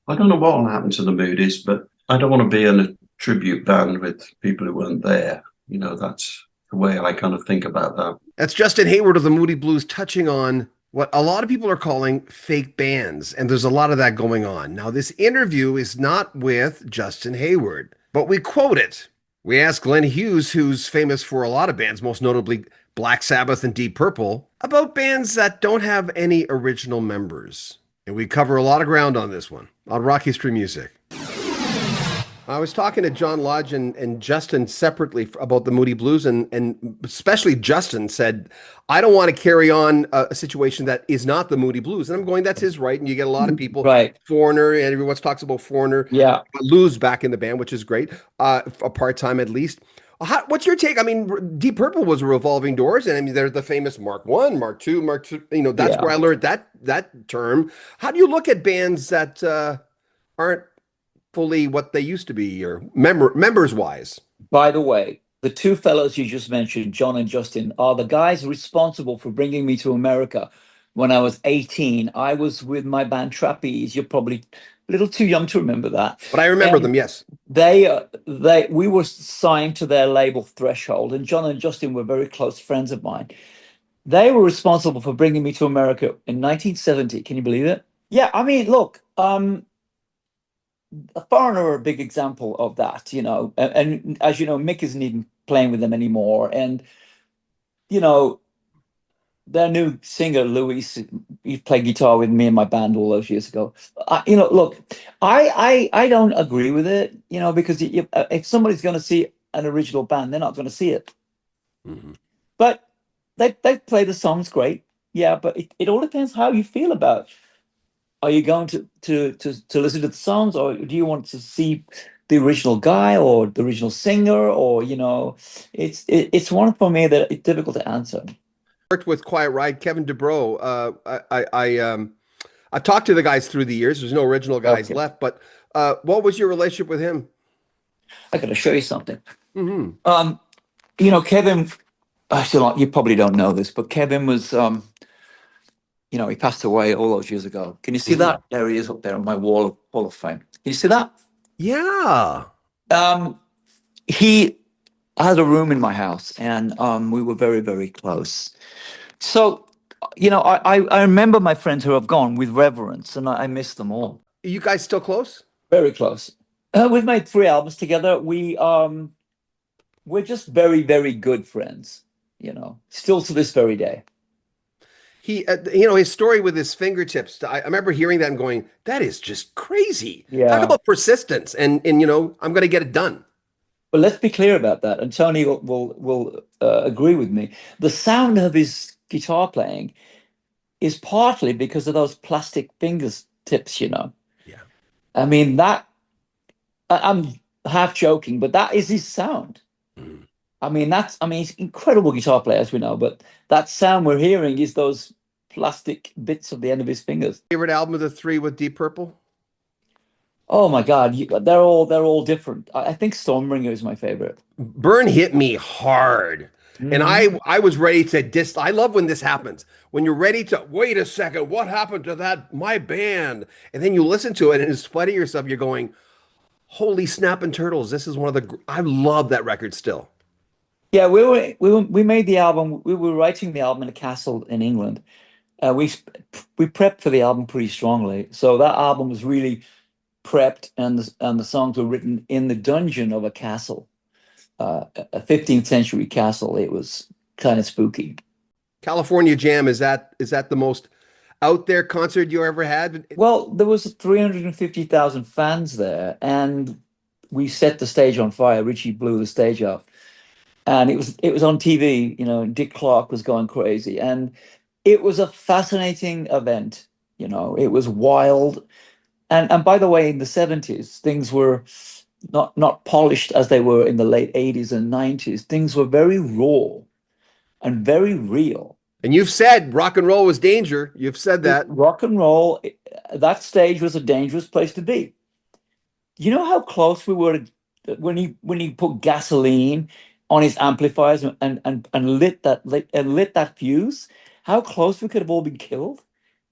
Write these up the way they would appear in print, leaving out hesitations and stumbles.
I don't know what will happen to the Moody's, but I don't want to be in a tribute band with people who weren't there. That's the way I kind of think about that. That's Justin Hayward of the Moody Blues touching on what a lot of people are calling fake bands. And there's a lot of that going on. Now, this interview is not with Justin Hayward, but we quote it. We asked Glenn Hughes, who's famous for a lot of bands, most notably Black Sabbath and Deep Purple, about bands that don't have any original members. And we cover a lot of ground on this one on Rock History Music. I was talking to John Lodge and Justin separately about the Moody Blues, and especially Justin said, I don't want to carry on a situation that is not the Moody Blues. And I'm going, that's his right. And you get a lot of people, Right. Foreigner, and everyone talks about Foreigner, Yeah. Lou's back in the band, which is great, a part-time at least. What's your take? I mean, Deep Purple was revolving doors, and I mean, they're the famous Mark One, Mark Two, Mark Two. That's Yeah. where I learned that term. How do you look at bands that aren't fully what they used to be or members wise? By the way, the two fellows you just mentioned, John and Justin, are the guys responsible for bringing me to America when I was 18. I was with my band Trapeze. You're probably a little too young to remember that. But I remember And them, yes. we were signed to their label Threshold, and John and Justin were very close friends of mine. They were responsible for bringing me to America in 1970. Can you believe it? Yeah, I mean, look, a Foreigner are a big example of that, and as you know, Mick isn't even playing with them anymore. And, you know, their new singer, Luis, he played guitar with me in my band all those years ago. Look, I don't agree with it, because if somebody's going to see an original band, they're not going to see it. Mm-hmm. But they play the songs great. Yeah, but it all depends how you feel about. Are you going to listen to the songs, or do you want to see the original guy or the original singer, or it's one for me that it's difficult to answer. Worked with Quiet Ride, Kevin DeBro. I've talked to the guys through the years. There's no original guys Okay, left, but what was your relationship with him? I got to show you something. Hmm. Kevin. You probably don't know this, but Kevin was he passed away all those years ago. Can you see Hmm. that? There he is up there on my wall of Hall of Fame. Can you see that? Yeah. Um, he had a room in my house, and we were very, very close. So, I remember my friends who have gone with reverence, and I miss them all. You guys still close? Very close. We've made 3 albums together. We're just very, very good friends. Still to this very day. His story with his fingertips. I remember hearing that and going, "That is just crazy." Talk Yeah. about persistence, and I'm going to get it done. But let's be clear about that, and Tony will agree with me. The sound of his guitar playing is partly because of those plastic fingers tips. Yeah. I mean that I'm half joking, but that is his sound. Mm. I mean he's an incredible guitar player, as we know, but that sound we're hearing is those plastic bits of the end of his fingers. Favorite album of the three with Deep Purple? Oh my God, they're all different. I think Stormbringer is my favorite. Burn hit me hard. And Mhm. I was ready to I love when this happens. When you're ready to wait a second, what happened to that my band? And then you listen to it and in spite of yourself, you're going, holy snapping turtles. This is one of I love that record still. Yeah, we made the album. We were writing the album in a castle in England. We prepped for the album pretty strongly, so that album was really prepped, and the songs were written in the dungeon of a castle, a 15th century castle. It was kind of spooky. California Jam, is that the most out there concert you ever had? Well, there was 350,000 fans there, and we set the stage on fire. Richie blew the stage up, and it was on TV. Dick Clark was going crazy, and it was a fascinating event. It was wild. And by the way, in the 70s, things were not polished as they were in the late 80s and 90s. Things were very raw and very real. And you've said rock and roll was danger. You've said that. Rock and roll, that stage was a dangerous place to be. You know how close we were when he put gasoline on his amplifiers and lit that fuse? How close we could have all been killed?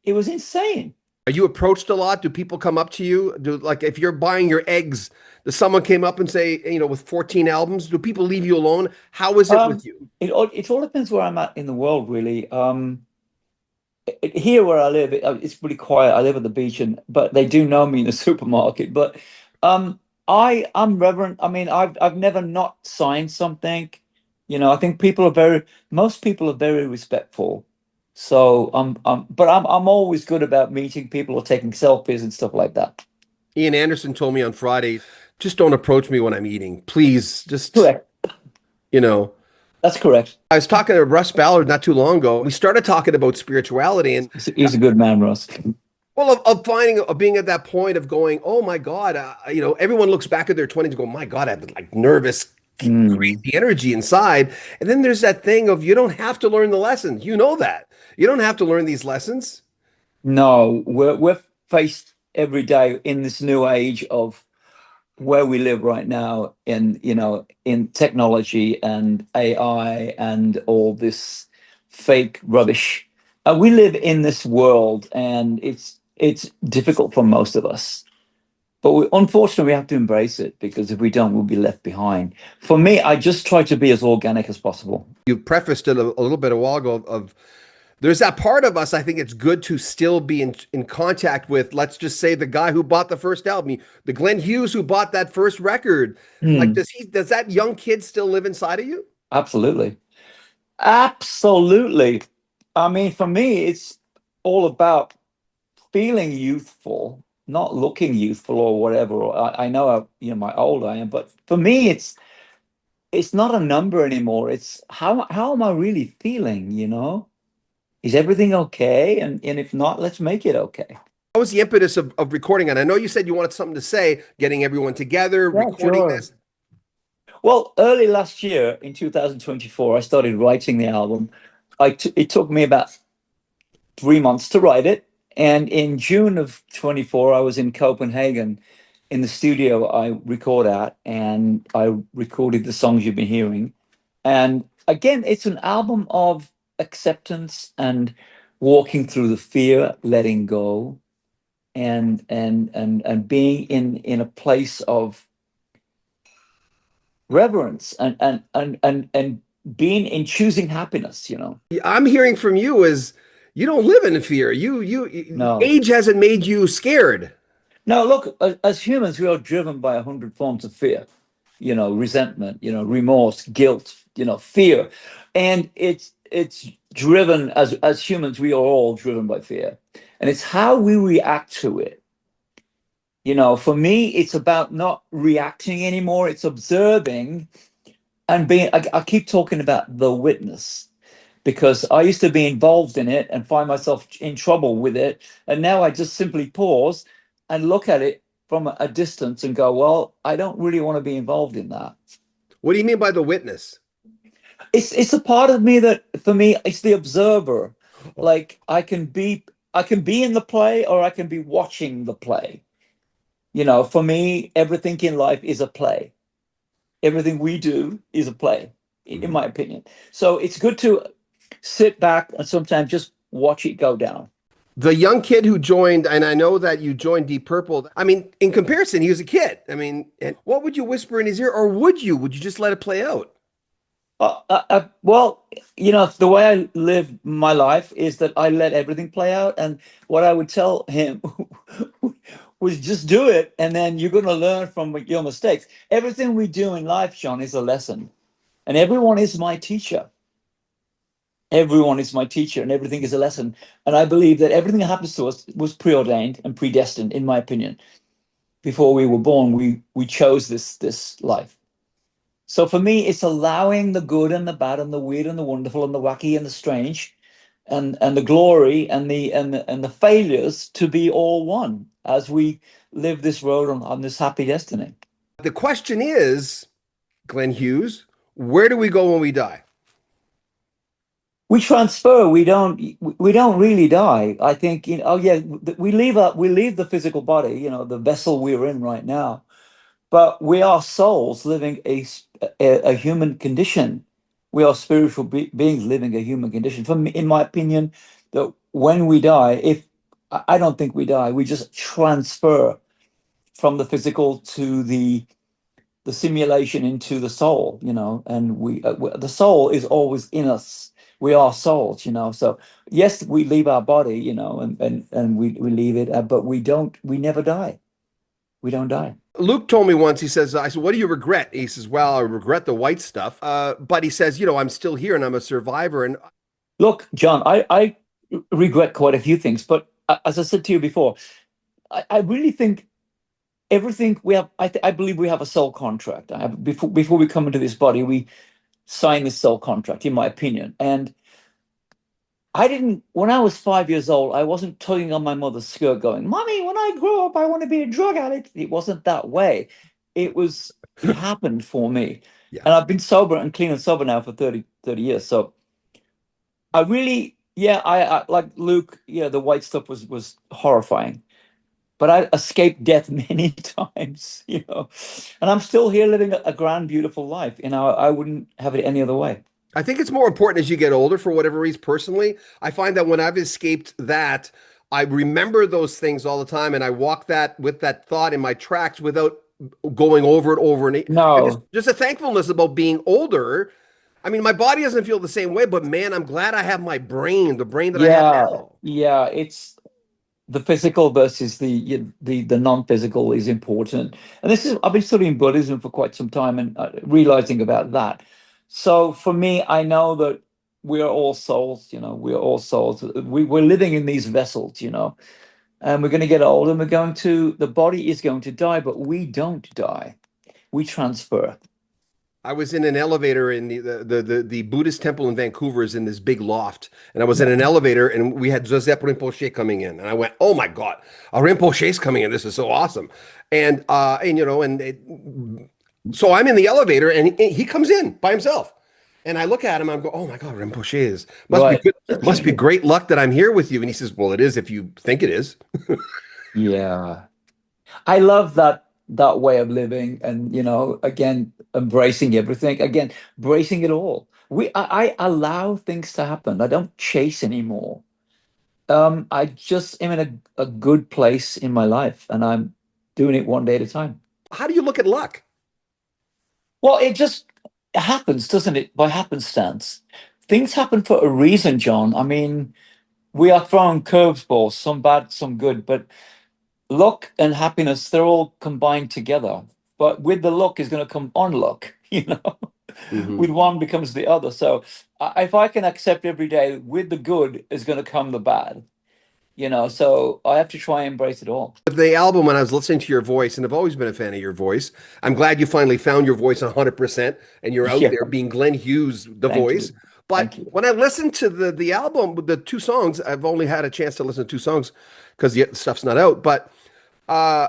It was insane. Are you approached a lot? Do people come up to you? Do like if you're buying your eggs, does someone came up and say, with 14 albums, do people leave you alone? How is it with you? It all depends where I'm at in the world, really. Here where I live, it's pretty quiet. I live at the beach, but they do know me in the supermarket. But I'm reverent. I mean, I've never not signed something. I think most people are very respectful. So but I'm always good about meeting people or taking selfies and stuff like that. Ian Anderson told me on Friday, just don't approach me when I'm eating. Please, just, Correct. you know. That's correct. I was talking to Russ Ballard not too long ago. We started talking about spirituality and He's a good man, Russ. well, of finding of being at that point of going, oh my God, everyone looks back at their 20s and go, my God, I have like nervous, Mm. crazy energy inside. And then there's that thing of you don't have to learn the lessons. You know that. You don't have to learn these lessons. No, we're faced every day in this new age of where we live right now in technology and AI and all this fake rubbish. We live in this world, and it's difficult for most of us. But unfortunately, we have to embrace it because if we don't, we'll be left behind. For me, I just try to be as organic as possible. You prefaced it a little bit a while ago of there's that part of us. I think it's good to still be in contact with, let's just say the guy who bought the first album, the Glenn Hughes who bought that first record. Like, Hmm, does that young kid still live inside of you? absolutely. Absolutely. I mean, for me, it's all about feeling youthful, not looking youthful or whatever. I know my old I am, but for me, it's not a number anymore. It's how am I really feeling? Is everything okay? And if not, let's make it okay. What was the impetus of recording? And I know you said you wanted something to say, getting everyone together, Yeah, recording sure. this. Well, early last year in 2024, I started writing the album. It took me about 3 months to write it. And in June of 24, I was in Copenhagen in the studio I record at, and I recorded the songs you've been hearing. And again, it's an album of acceptance and walking through the fear, letting go, and being in a place of reverence and being in choosing happiness. I'm hearing from you is you don't live in fear. No. Age hasn't made you scared. No, look, as humans, we are driven by 100 forms of fear, resentment, remorse, guilt, fear. And it's driven as humans, we are all driven by fear. And it's how we react to it. For me, it's about not reacting anymore. It's observing and being, I keep talking about the witness because I used to be involved in it and find myself in trouble with it. And now I just simply pause and look at it from a distance and go, well, I don't really want to be involved in that. What do you mean by the witness? It's a part of me that for me, it's the observer. Like I can be in the play or I can be watching the play. For me, everything in life is a play. Everything we do is a play, in Mhm. my opinion. So it's good to sit back and sometimes just watch it go down. The young kid who joined, and I know that you joined Deep Purple. I mean, in comparison, he was a kid. I mean, and what would you whisper in his ear, or would you? Would you just let it play out? Well, the way I live my life is that I let everything play out. And what I would tell him was just do it. And then you're going to learn from your mistakes. Everything we do in life, John, is a lesson. And everyone is my teacher. Everyone is my teacher, and everything is a lesson. And I believe that everything that happens to us was preordained and predestined, in my opinion. Before we were born, we chose this life. So for me, it's allowing the good and the bad and the weird and the wonderful and the wacky and the strange and the glory and the failures to be all one as we live this road on this happy destiny. The question is, Glenn Hughes, where do we go when we die? We transfer, we don't really die. I think, oh yeah, we leave the physical body, the vessel we're in right now, but we are souls living a human condition. We are spiritual beings living a human condition. For me, in my opinion, that when we die, if I don't think we die. We just transfer from the physical to the simulation into the soul, and the soul is always in us. We are souls, so yes, we leave our body, and we leave it, but we never die. We don't die. Luke told me once, he says, I said, what do you regret? He says, well, I regret the white stuff. But he says, I'm still here and I'm a survivor. And Look, John, I regret quite a few things, but as I said to you before, I really think everything we have, I believe we have a soul contract. Before we come into this body, we sign this soul contract, in my opinion. And I didn't, when I was 5 years old, I wasn't tugging on my mother's skirt going, Mommy, when I grow up, I want to be a drug addict. It wasn't that way. It happened for me. yeah, And I've been sober and clean and sober now for 30 years. So I really, yeah, I like Luke, yeah, the white stuff was horrifying. But I escaped death many times, and I'm still here living a grand, beautiful life. I wouldn't have it any other way. I think it's more important as you get older for whatever reason. Personally, I find that when I've escaped that, I remember those things all the time, and I walk that with that thought in my tracks without going over it over and No, just a thankfulness about being older. I mean, my body doesn't feel the same way, but man, I'm glad I have my brain, the brain that I have yeah, now. yeah, it's the physical versus the non-physical is important. And I've been studying Buddhism for quite some time and realizing about that. So for me, I know that we are all souls. We are all souls. We're living in these vessels. And we're going to get old, and the body is going to die, but we don't die. We transfer. I was in an elevator in the Buddhist temple in Vancouver is in this big loft, and I was in Yeah. an elevator, and we had Joseph Rinpoche coming in, and I went, "Oh my God, a Rinpoche's coming in! This is so awesome!" So I'm in the elevator, and he comes in by himself, and I look at him, I'm go, "Oh my God, Rinpoche is must be Right. good, must be great luck that I'm here with you." And he says, "Well, it is if you think it is." Yeah. I love that way of living, and again, embracing everything, again, bracing it all. I allow things to happen. I don't chase anymore. I just am in a good place in my life, and I'm doing it one day at a time. How do you look at luck? Well, it just happens, doesn't it? By happenstance. Things happen for a reason, John. I mean, we are throwing curveballs, some bad, some good, but luck and happiness, they're all combined together. But with the luck is going to come on luck, Mhm. with one becomes the other. So if I can accept every day with the good is going to come the bad, so I have to try and embrace it all. The album, when I was listening to your voice, and I've always been a fan of your voice, I'm glad you finally found your voice 100% and you're out Yeah. there being Glenn Hughes, the Thank voice. you. But Thank you. when I listened to the album, the two songs, I've only had a chance to listen to two songs because the stuff's not out. But uh,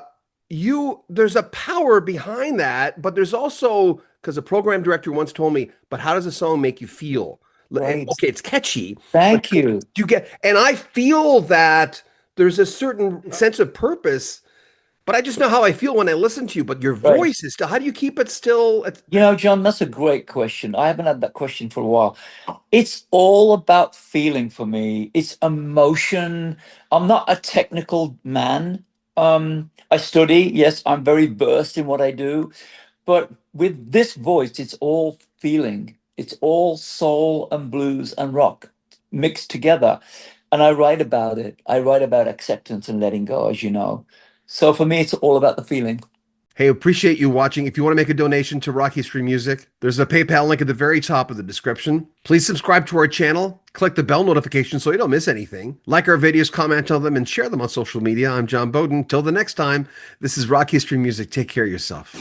there's a power behind that, but there's also, because a program director once told me, but how does a song make you feel? Right. Okay, it's catchy, but Thank you. do you get, and I feel that there's a certain sense of purpose, but I just know how I feel when I listen to you. But your Right. voice is still, how do you keep it still? John, that's a great question. I haven't had that question for a while. It's all about feeling for me. It's emotion. I'm not a technical man. I study. Yes, I'm very versed in what I do. But with this voice, it's all feeling. It's all soul and blues and rock mixed together. And I write about it. I write about acceptance and letting go, as you know. So for me, it's all about the feeling. Hey, appreciate you watching. If you want to make a donation to Rocky Stream Music, there's a PayPal link at the very top of the description. Please subscribe to our channel. Click the bell notification so you don't miss anything. Like our videos, comment on them, and share them on social media. I'm John Bowden. Till the next time, this is Rocky Stream Music. Take care of yourself.